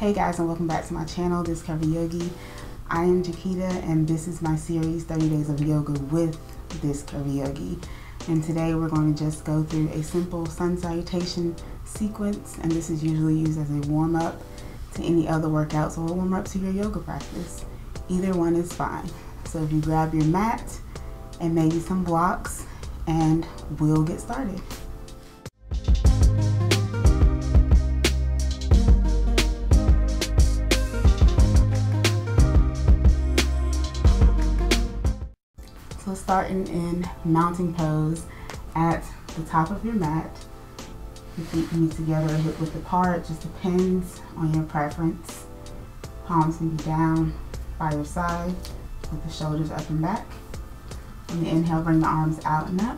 Hey guys, and welcome back to my channel, This Curvi Yogi. I am Jakita, and this is my series, 30 Days of Yoga with This Curvi Yogi. And today we're going to just go through a simple sun salutation sequence, and this is usually used as a warm-up to any other workouts or a warm-up to your yoga practice. Either one is fine. So if you grab your mat and maybe some blocks, and we'll get started. So starting in mountain pose at the top of your mat, your feet can be together, hip width apart, just depends on your preference. Palms can be down by your side with the shoulders up and back. On the inhale, bring the arms out and up.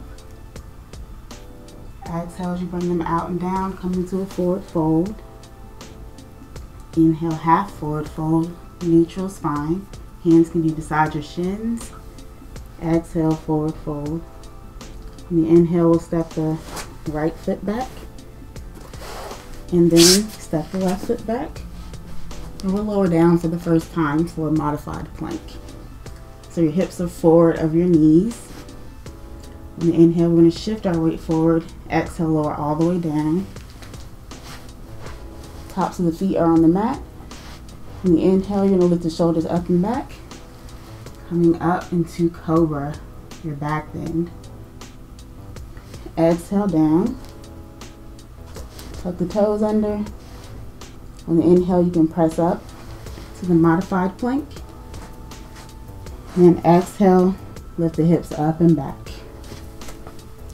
Exhale, as you bring them out and down, come into a forward fold. Inhale, half forward fold, neutral spine. Hands can be beside your shins. Exhale, forward fold. On the inhale, we'll step the right foot back. And then step the left foot back. And we'll lower down for the first time for a modified plank. So your hips are forward of your knees. On the inhale, we're going to shift our weight forward. Exhale, lower all the way down. Tops of the feet are on the mat. On the inhale, you're going to lift the shoulders up and back. Coming up into Cobra, your back bend. Exhale down. Tuck the toes under. On the inhale, you can press up to the modified plank. And then exhale, lift the hips up and back.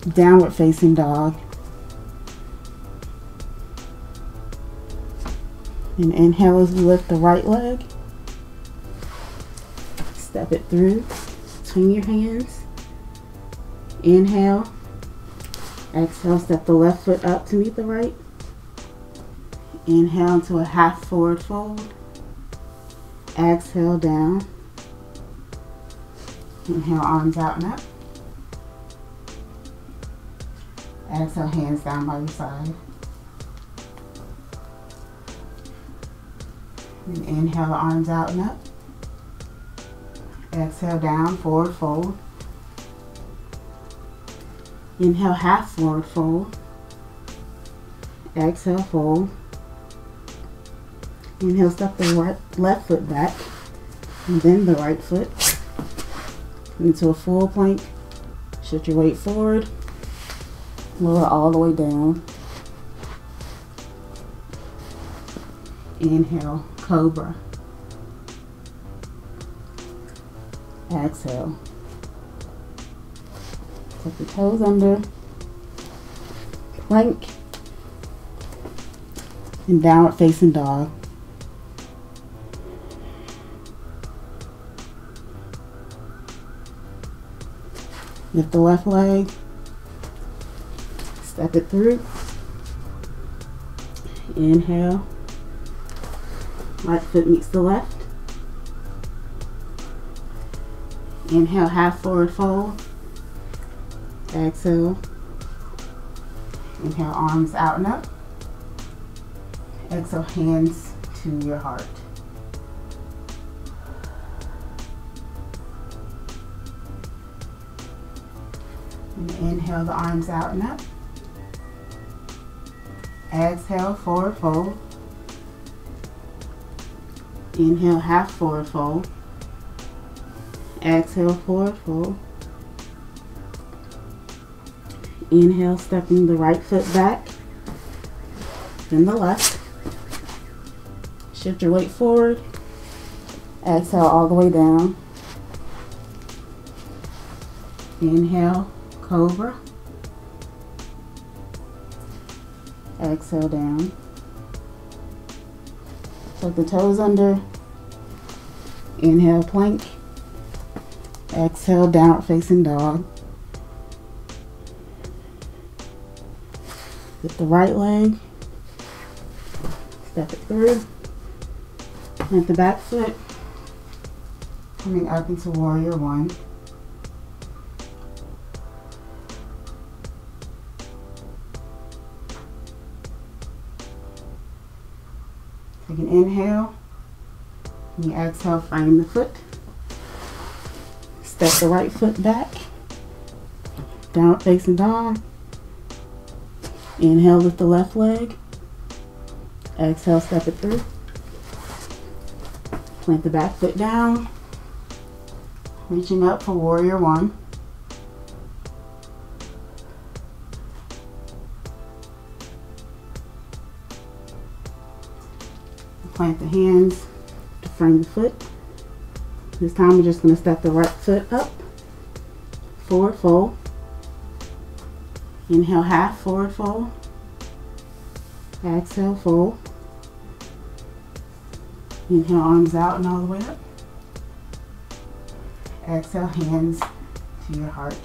Downward facing dog. And inhale as we lift the right leg. Step it through between your hands. Inhale. Exhale, step the left foot up to meet the right. Inhale into a half forward fold. Exhale down. Inhale, arms out and up. Exhale, hands down by your side. And inhale, arms out and up. Exhale down, forward fold. Inhale, half forward fold. Exhale, fold. Inhale, step the left foot back, and then the right foot into a full plank. Shift your weight forward, lower all the way down. Inhale, Cobra. Exhale. Tuck the toes under. Plank. And downward facing dog. Lift the left leg. Step it through. Inhale. Right foot meets the left. Inhale, half forward fold. Exhale. Inhale, arms out and up. Exhale, hands to your heart. And inhale, the arms out and up. Exhale, forward fold. Inhale, half forward fold. Exhale, forward fold. Inhale, stepping the right foot back, then the left. Shift your weight forward. Exhale all the way down. Inhale, Cobra. Exhale down. Tuck the toes under. Inhale, plank. Exhale, downward facing dog. Lift the right leg. Step it through. Plant the back foot. Coming up into Warrior One. Take an inhale. And you exhale, frame the foot. Step the right foot back. Downward facing dog. Inhale, lift the left leg. Exhale, step it through. Plant the back foot down. Reaching up for warrior one. Plant the hands to frame the foot. This time we're just going to step the right foot up. Forward fold. Inhale, half forward fold. Exhale, fold. Inhale, arms out and all the way up. Exhale, hands to your heart.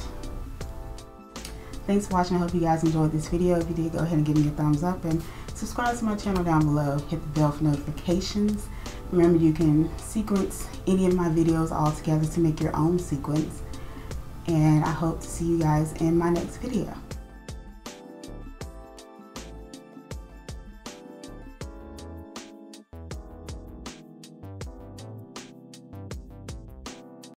Thanks for watching. I hope you guys enjoyed this video. If you did, go ahead and give me a thumbs up and subscribe to my channel down below. Hit the bell for notifications. Remember, you can sequence any of my videos all together to make your own sequence. And I hope to see you guys in my next video.